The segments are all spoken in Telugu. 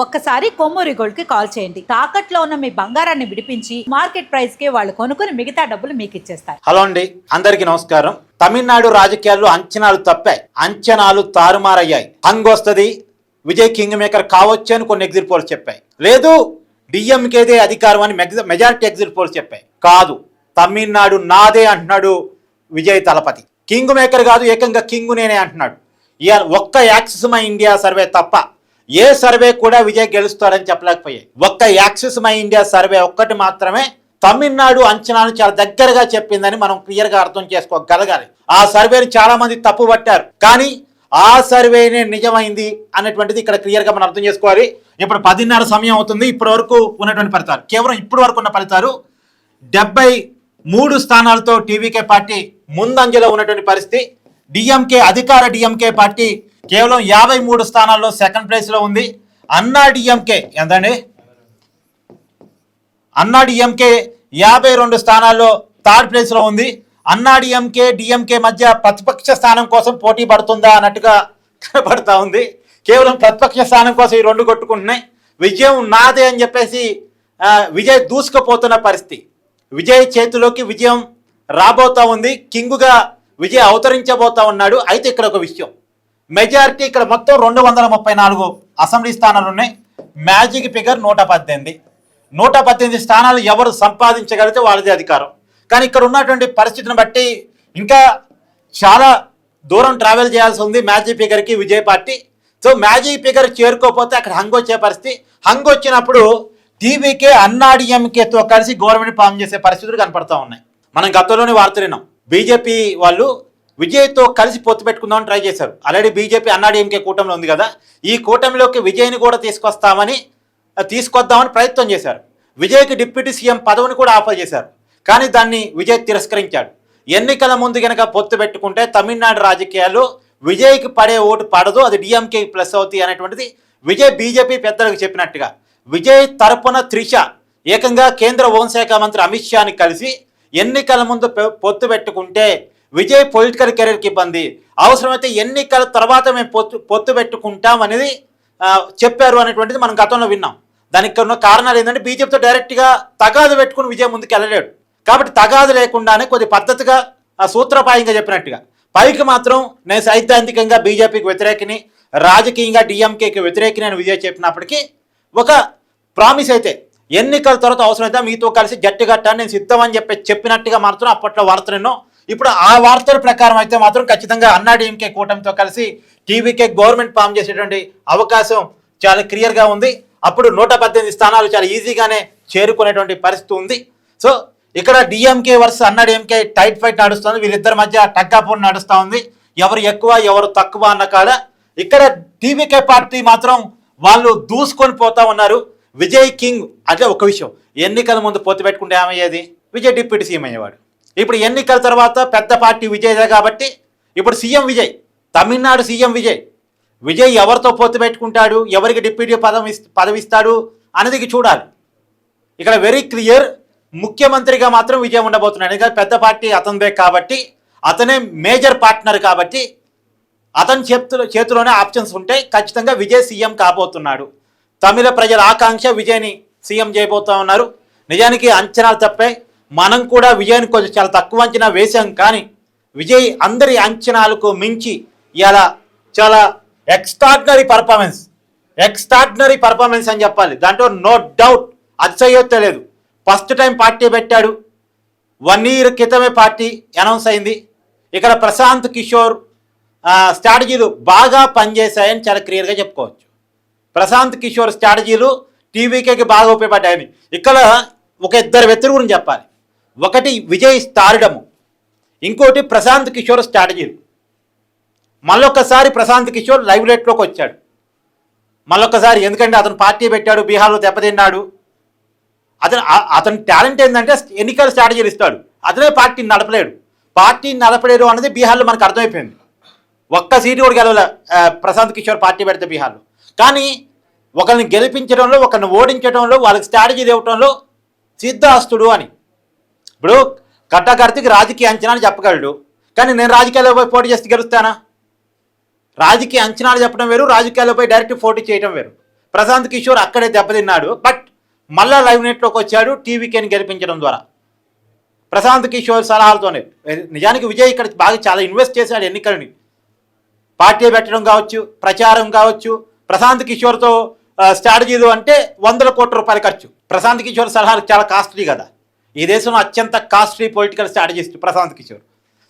ఒక్కసారి కొమ్మూరి గోల్డ్ కి కాల్ చేయండి. తాకట్లో ఉన్న మీ బంగారాన్ని విడిపించి మార్కెట్ ప్రైస్ కి వాళ్ళు కొనుక్కుని మిగతా డబ్బులు మీకు ఇచ్చేస్తారు. హలో అండి, అందరికీ నమస్కారం. తమిళనాడు రాజకీయాల్లో అంచనాలు తప్పాయి, అంచనాలు తారుమారయ్యాయి. హంగ్ వస్తుంది, విజయ్ కింగ్ మేకర్ కావచ్చు అని కొన్ని ఎగ్జిట్ పోల్స్ చెప్పాయి. లేదు డిఎంకేదే అధికారం అని మెజారిటీ ఎగ్జిట్ పోల్స్ చెప్పాయి. కాదు, తమిళనాడు నాదే అంటున్నాడు విజయ్ తలపతి. కింగ్ మేకర్ కాదు, ఏకంగా కింగ్ నేనే అంటున్నాడు. ఇవాళ ఒక్క యాక్సిస్ మై ఇండియా సర్వే తప్ప ఏ సర్వే కూడా విజయ్ గెలుస్తారని చెప్పలేకపోయాయి. ఒక్క యాక్సిస్ మై ఇండియా సర్వే ఒక్కటి మాత్రమే తమిళనాడు అంచనాను చాలా దగ్గరగా చెప్పిందని మనం క్లియర్గా అర్థం చేసుకోగలగాలి. ఆ సర్వేని చాలా మంది తప్పు పట్టారు, కానీ ఆ సర్వేనే నిజమైంది అనేటువంటిది ఇక్కడ క్లియర్గా మనం అర్థం చేసుకోవాలి. ఇప్పుడు 10:30 సమయం అవుతుంది. ఇప్పటి వరకు ఉన్నటువంటి ఫలితాలు, కేవలం ఇప్పటి వరకు ఉన్న ఫలితాలు 73 స్థానాలతో టీవీకే పార్టీ ముందంజలో ఉన్నటువంటి పరిస్థితి. డిఎంకే అధికార డిఎంకే పార్టీ కేవలం 53 స్థానాల్లో సెకండ్ ప్లేస్లో ఉంది. అన్నా డిఎంకే ఎంతండి? అన్నా డిఎంకే 52 స్థానాల్లో థర్డ్ ప్లేస్లో ఉంది. అన్నా డిఎంకే మధ్య ప్రతిపక్ష స్థానం కోసం పోటీ పడుతుందా అన్నట్టుగా కనబడతా ఉంది. కేవలం ప్రతిపక్ష స్థానం కోసం ఈ రెండు కొట్టుకుంటున్నాయి. విజయం నాదే అని చెప్పేసి విజయ్ దూసుకుపోతున్న పరిస్థితి. విజయ్ చేతిలోకి విజయం రాబోతా ఉంది. కింగుగా విజయ్ అవతరించబోతా ఉన్నాడు. అయితే ఇక్కడ ఒక విషయం, మెజారిటీ ఇక్కడ మొత్తం 234 అసెంబ్లీ స్థానాలు ఉన్నాయి. మ్యాజిక్ ఫిగర్ 118 స్థానాలు ఎవరు సంపాదించగలిగితే వాళ్ళదే అధికారం. కానీ ఇక్కడ ఉన్నటువంటి పరిస్థితిని బట్టి ఇంకా చాలా దూరం ట్రావెల్ చేయాల్సి ఉంది మ్యాజిక్ ఫిగర్కి Vijay party. So magic figure చేరుకోకపోతే అక్కడ హంగ్ వచ్చే పరిస్థితి. హంగ్ వచ్చినప్పుడు టీవీకే అన్నాడీఎంకేతో కలిసి గవర్నమెంట్ ఫామ్ చేసే పరిస్థితులు కనపడతా ఉన్నాయి. మనం గతంలోనే వార్తలు విన్నాం. బీజేపీ వాళ్ళు విజయ్తో కలిసి పొత్తు పెట్టుకుందామని ట్రై చేశారు. ఆల్రెడీ బీజేపీ అన్నాడీఎంకే కూటమిలో ఉంది కదా, ఈ కూటమిలోకి విజయ్ని కూడా తీసుకొద్దామని ప్రయత్నం చేశారు. విజయ్కి డిప్యూటీ సీఎం పదవిని కూడా ఆఫర్ చేశారు, కానీ దాన్ని విజయ్ తిరస్కరించాడు. ఎన్నికల ముందు కనుక పొత్తు పెట్టుకుంటే తమిళనాడు రాజకీయాల్లో విజయ్కి పడే ఓటు పడదు, అది డిఎంకే ప్లస్ అవుతాయి అనేటువంటిది విజయ్ బీజేపీ పెద్దలకు చెప్పినట్టుగా. విజయ్ తరపున త్రిష ఏకంగా కేంద్ర హోంశాఖ మంత్రి అమిత్ షాని కలిసి ఎన్నికల ముందు పొత్తు పెట్టుకుంటే విజయ్ పొలిటికల్ కెరీర్కి ఇబ్బంది, అవసరమైతే ఎన్నికల తర్వాత మేము పొత్తు పెట్టుకుంటాం అనేది చెప్పారు అనేటువంటిది మనం గతంలో విన్నాం. దానికి ఉన్న కారణాలు ఏంటంటే బీజేపీతో డైరెక్ట్గా తగాదు పెట్టుకుని విజయ్ ముందుకు వెళ్ళలేడు. కాబట్టి తగాదు లేకుండానే కొద్ది పద్ధతిగా సూత్రపాయంగా చెప్పినట్టుగా, పైకి మాత్రం నేను సైద్ధాంతికంగా బీజేపీకి వ్యతిరేకిని, రాజకీయంగా డిఎంకేకి వ్యతిరేకిని అని విజయ్ చెప్పినప్పటికీ ఒక ప్రామిస్ అయితే ఎన్నికల తర్వాత అవసరమైతే మీతో కలిసి జట్టు కట్టాలని నేను సిద్ధమని చెప్పినట్టుగా మాత్రం అప్పట్లో వార్తలు ఎన్నో. ఇప్పుడు ఆ వార్తల ప్రకారం అయితే మాత్రం ఖచ్చితంగా అన్నాడీఎంకే కూటమితో కలిసి టీవీకే గవర్నమెంట్ ఫామ్ చేసేటువంటి అవకాశం చాలా క్లియర్గా ఉంది. అప్పుడు 118 స్థానాలు చాలా ఈజీగానే చేరుకునేటువంటి పరిస్థితి ఉంది. సో ఇక్కడ DMK versus AnnaDMK tight fight నడుస్తుంది. వీళ్ళిద్దరి మధ్య టగ్గాపోటీ నడుస్తూ ఉంది, ఎవరు ఎక్కువ ఎవరు తక్కువ అన్న కాడ. ఇక్కడ టీవీకే పార్టీ మాత్రం వాళ్ళు దూసుకొని పోతా ఉన్నారు. విజయ్ కింగ్ అంటే ఒక విషయం, ఎన్నికల ముందు పొత్తు పెట్టుకుంటే ఏమయ్యేది, విజయ్ డిప్యూటీ సీఎం అయ్యేవాడు. ఇప్పుడు ఎన్నికల తర్వాత పెద్ద పార్టీ విజయ్దే కాబట్టి ఇప్పుడు సీఎం విజయ్, తమిళనాడు సీఎం విజయ్ ఎవరితో పొత్తు పెట్టుకుంటాడు, ఎవరికి డిప్యూటీ పదవి ఇస్తాడు అనేది చూడాలి. ఇక్కడ వెరీ క్లియర్, ముఖ్యమంత్రిగా మాత్రం విజయ్ ఉండబోతున్నాడు. ఎందుకంటే పెద్ద పార్టీ అతనిదే కాబట్టి, అతనే మేజర్ పార్ట్నర్ కాబట్టి అతని చేతిలోనే ఆప్షన్స్ ఉంటాయి. ఖచ్చితంగా విజయ్ సీఎం కాబోతున్నాడు. తమిళ ప్రజల ఆకాంక్ష విజయ్ని సీఎం చేయబోతా ఉన్నారు. నిజానికి అంచనాలు తప్పాయి. మనం కూడా విజయ్ని కొంచెం చాలా తక్కువ అంచనా వేశాం, కానీ విజయ్ అందరి అంచనాలకు మించి ఇలా చాలా ఎక్స్ట్రాడినరీ పర్ఫార్మెన్స్ అని చెప్పాలి. దాంట్లో నో డౌట్, అతిశయోక్తి లేదు. ఫస్ట్ టైం పార్టీ పెట్టాడు, 1 year క్రితమే పార్టీ అనౌన్స్ అయింది. ఇక్కడ ప్రశాంత్ కిషోర్ స్ట్రాటజీలు బాగా పనిచేశాయని చాలా క్లియర్గా చెప్పుకోవచ్చు. ప్రశాంత్ కిషోర్ స్ట్రాటజీలు టీవీకేకి బాగా ఉపయోగపడ్డాయని. ఇక్కడ ఒక ఇద్దరు వ్యక్తుల గురించి చెప్పాలి. ఒకటి విజయ్ స్టార్డము, ఇంకోటి ప్రశాంత్ కిషోర్ స్ట్రాటజీలు. మళ్ళొక్కసారి ప్రశాంత్ కిషోర్ లైవ్ లైట్లోకి వచ్చాడు మళ్ళొక్కసారి. ఎందుకంటే అతను పార్టీ పెట్టాడు, బీహార్లో దెబ్బతిన్నాడు. అతని టాలెంట్ ఏంటంటే ఎన్నికల స్ట్రాటజీలు ఇస్తాడు, అతనే పార్టీని నడపలేడు అన్నది బీహార్లో మనకు అర్థమైపోయింది. ఒక్క సీటు కూడా గెలవలే ప్రశాంత్ కిషోర్ పార్టీ పెడితే బీహార్లో. కానీ ఒకరిని గెలిపించడంలో, ఒకరిని ఓడించడంలో, వాళ్ళకి స్ట్రాటజీలు ఇవ్వడంలో సిద్ధాస్తుడు అని. ఇప్పుడు కట్టకర్తికి రాజకీయ అంచనాలు చెప్పగలడు, కానీ నేను రాజకీయాల్లో పోయి పోటీ చేస్తే గెలుస్తానా? రాజకీయ అంచనాలు చెప్పడం వేరు, రాజకీయాల్లో పోయి డైరెక్ట్ పోటీ చేయడం వేరు. ప్రశాంత్ కిషోర్ అక్కడే దెబ్బతిన్నాడు. బట్ మళ్ళా లైవ్ నెట్లోకి వచ్చాడు టీవీకేని గెలిపించడం ద్వారా ప్రశాంత్ కిషోర్ సలహాలతోనే. నిజానికి విజయ్ ఇక్కడ బాగా చాలా ఇన్వెస్ట్ చేశాడు ఎన్నికలని, పార్టీ పెట్టడం కావచ్చు, ప్రచారం కావచ్చు. ప్రశాంత్ కిషోర్తో స్ట్రాటజీలు అంటే 100 కోట్ల రూపాయలు ఖర్చు. ప్రశాంత్ కిషోర్ సలహాలు చాలా కాస్ట్లీ కదా, ఈ దేశంలో అత్యంత costly political strategist Prashant Kishor.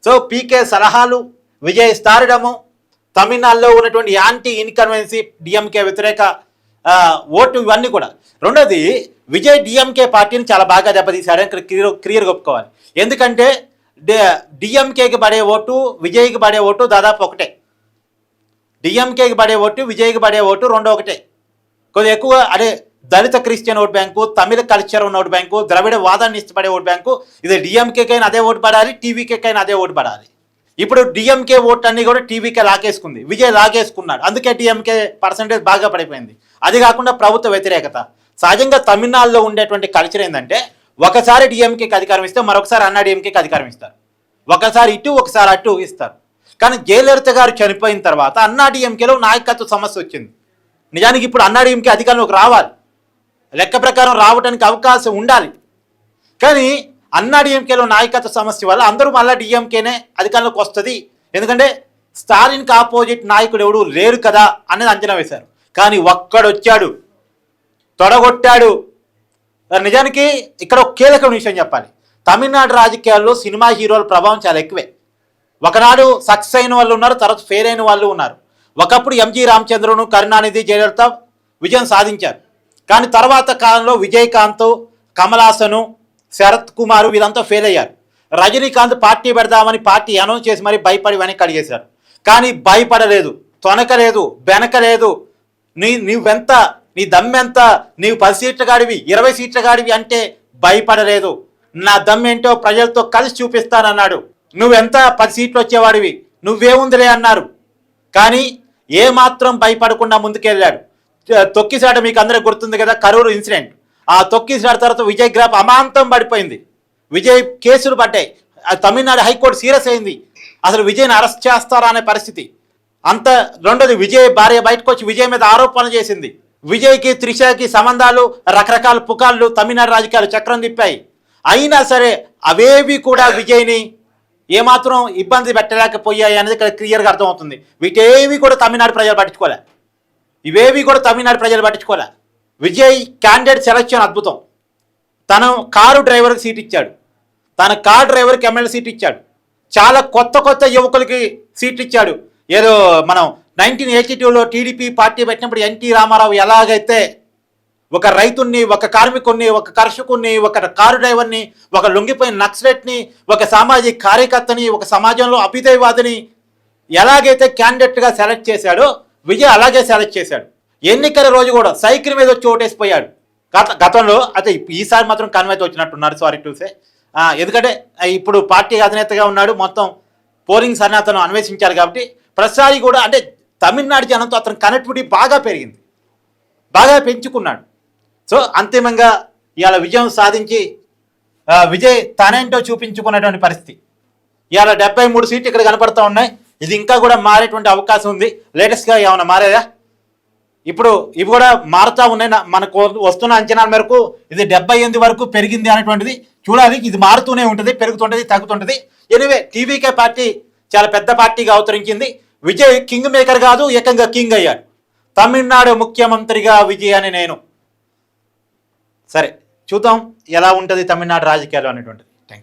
So PK సలహాలు, విజయ్ స్థారడము, తమిళనాడులో ఉన్నటువంటి యాంటీ ఇన్కన్వెన్సీ, డిఎంకే వ్యతిరేక ఓటు, ఇవన్నీ కూడా. రెండోది విజయ్ డిఎంకే పార్టీని చాలా బాగా దెబ్బతీశాడని ఇక్కడ క్లియర్గా ఒప్పుకోవాలి. ఎందుకంటే డిఎంకేకి పడే ఓటు, విజయ్కి పడే ఓటు దాదాపు ఒకటే. డిఎంకేకి పడే ఓటు, విజయ్కి పడే ఓటు రెండు ఒకటే. కొద్దిగా ఎక్కువ అదే దళిత క్రిస్టియన్ ఓట్ బ్యాంకు, తమిళ కల్చర్ ఉన్న ఓటు బ్యాంకు, ద్రవిడ వాదాన్ని ఇష్టపడే ఓటు బ్యాంకు. ఇది డిఎంకేకైనా అదే ఓటు పడాలి, టీవీకేకైనా అదే ఓటు పడాలి. ఇప్పుడు డిఎంకే ఓట్ అన్ని కూడా టీవీకే లాగేసుకుంది, విజయ్ లాగేసుకున్నాడు. అందుకే డిఎంకే పర్సంటేజ్ బాగా పడిపోయింది. అది కాకుండా ప్రభుత్వ వ్యతిరేకత. సహజంగా తమిళనాడులో ఉండేటువంటి కల్చర్ ఏంటంటే ఒకసారి డిఎంకేకి అధికారం ఇస్తే మరొకసారి అన్నా డిఎంకేకి అధికారం ఇస్తారు, ఒకసారి ఇటు ఒకసారి అటు ఇస్తారు. కానీ జయలలిత గారు చనిపోయిన తర్వాత అన్నా డిఎంకేలో నాయకత్వ సమస్య వచ్చింది. నిజానికి ఇప్పుడు అన్నా డిఎంకే అధికారంలోకి రావాలి, లెక్క ప్రకారం రావడానికి అవకాశం ఉండాలి. కానీ అన్నా డిఎంకేలో నాయకత్వ సమస్య వల్ల అందరూ మళ్ళీ డిఎంకేనే అధికారంలోకి వస్తుంది, ఎందుకంటే స్టాలిన్కి ఆపోజిట్ నాయకుడు ఎవడు లేరు కదా అనేది అంచనా వేశారు. కానీ ఒక్కడొచ్చాడు, తొడగొట్టాడు. నిజానికి ఇక్కడ ఒక కీలకమైన విషయం చెప్పాలి. తమిళనాడు రాజకీయాల్లో సినిమా హీరోల ప్రభావం చాలా ఎక్కువే. ఒకనాడు సక్సెస్ అయిన వాళ్ళు ఉన్నారు, తర్వాత ఫెయిల్ అయిన వాళ్ళు ఉన్నారు. ఒకప్పుడు ఎంజి రామచంద్రను, కరుణానిధి, జయలలిత విజయం సాధించారు. కానీ తర్వాత కాలంలో విజయకాంత్, కమలాసను, శరత్ కుమార్ వీళ్ళంతా ఫెయిల్ అయ్యారు. రజనీకాంత్ పార్టీ పెడదామని పార్టీ అనౌన్స్ చేసి మరి భయపడి వెనక్కి అడిగేశారు. కానీ భయపడలేదు, తొనకలేదు, బెనకలేదు. నువ్వెంత, నీ దమ్మెంత, నీవు 10 సీట్ల గాడివి, 20 సీట్ల గాడివి అంటే భయపడలేదు. నా దమ్మేంటో ప్రజలతో కలిసి చూపిస్తానన్నాడు. నువ్వెంత 10 సీట్లు వచ్చేవాడివి, నువ్వేముందిలే అన్నారు. కానీ ఏమాత్రం భయపడకుండా ముందుకెళ్ళాడు. తొక్కిసాట మీకు అందరికీ గుర్తుంది కదా, కరూరు ఇన్సిడెంట్. ఆ తొక్కిసాట తర్వాత విజయ్ గ్రాఫ్ అమాంతం పడిపోయింది. విజయ్ కేసులు పడ్డాయి, తమిళనాడు హైకోర్టు సీరియస్ అయింది. అసలు విజయ్ని అరెస్ట్ చేస్తారా అనే పరిస్థితి అంత. రెండోది విజయ్ భార్య బయటకు వచ్చి విజయ్ మీద ఆరోపణలు చేసింది. విజయ్కి త్రిషకి సంబంధాలు, రకరకాల పుకార్లు తమిళనాడు రాజకీయాలు చక్రం తిప్పాయి. అయినా సరే అవేవి కూడా విజయ్ని ఏమాత్రం ఇబ్బంది పెట్టలేకపోయాయి అనేది ఇక్కడ క్లియర్గా అర్థమవుతుంది. వీటేవి కూడా తమిళనాడు ప్రజలు పట్టించుకోలే, ఇవేవి కూడా తమిళనాడు ప్రజలు పట్టించుకోలే. విజయ్ క్యాండిడేట్ సెలక్షన్ అద్భుతం. తను కారు డ్రైవర్కి సీట్ ఇచ్చాడు, తన కారు డ్రైవర్కి ఎమ్మెల్యే సీట్ ఇచ్చాడు, చాలా కొత్త యువకులకి సీట్లు ఇచ్చాడు. ఏదో మనం 1982లో టీడీపీ పార్టీ పెట్టినప్పుడు ఎన్టీ రామారావు ఎలాగైతే ఒక రైతుని, ఒక కార్మికుడిని, ఒక కర్షకుడిని, ఒక కారు డ్రైవర్ని, ఒక లొంగిపోయిన నక్సలెట్ని, ఒక సామాజిక కార్యకర్తని, ఒక సమాజంలో అభ్యుదయవాదిని ఎలాగైతే క్యాండిడేట్గా సెలెక్ట్ చేశాడో విజయ్ అలాగే సెలెక్ట్ చేశాడు. ఎన్నికల రోజు కూడా సైకిల్ మీద వచ్చి ఓటేసిపోయాడు. గతంలో అయితే ఈసారి మాత్రం కన్వైతే వచ్చినట్టున్నారు, సారీ టు సే. ఎందుకంటే ఇప్పుడు పార్టీ అధినేతగా ఉన్నాడు, మొత్తం పోలింగ్ సన్నతను అన్వేషించారు కాబట్టి ప్రతిసారి కూడా అంటే తమిళనాడు జనంతో అతని కనెక్టివిటీ బాగా పెరిగింది, బాగా పెంచుకున్నాడు. సో అంతిమంగా ఇవాళ విజయం సాధించి విజయ్ తనేంటో చూపించుకున్నటువంటి పరిస్థితి. ఇవాళ 73 సీట్లు ఇక్కడ కనపడుతూ ఉన్నాయి. ఇది ఇంకా కూడా మారేటువంటి అవకాశం ఉంది. లేటెస్ట్గా ఏమైనా మారేదా? ఇప్పుడు ఇవి కూడా మారుతూ ఉన్నాయి. మనకు వస్తున్న అంచనాల మేరకు ఇది 78 వరకు పెరిగింది అనేటువంటిది చూడాలి. ఇది మారుతూనే ఉంటుంది, పెరుగుతుంటుంది, తగ్గుతుంటుంది. ఎనివే టీవీకే పార్టీ చాలా పెద్ద పార్టీగా అవతరించింది. విజయ్ కింగ్ మేకర్ కాదు, ఏకంగా కింగ్ అయ్యాడు. తమిళనాడు ముఖ్యమంత్రిగా విజయ్ అని నేను. సరే చూద్దాం ఎలా ఉంటుంది తమిళనాడు రాజకీయాలు అనేటువంటిది.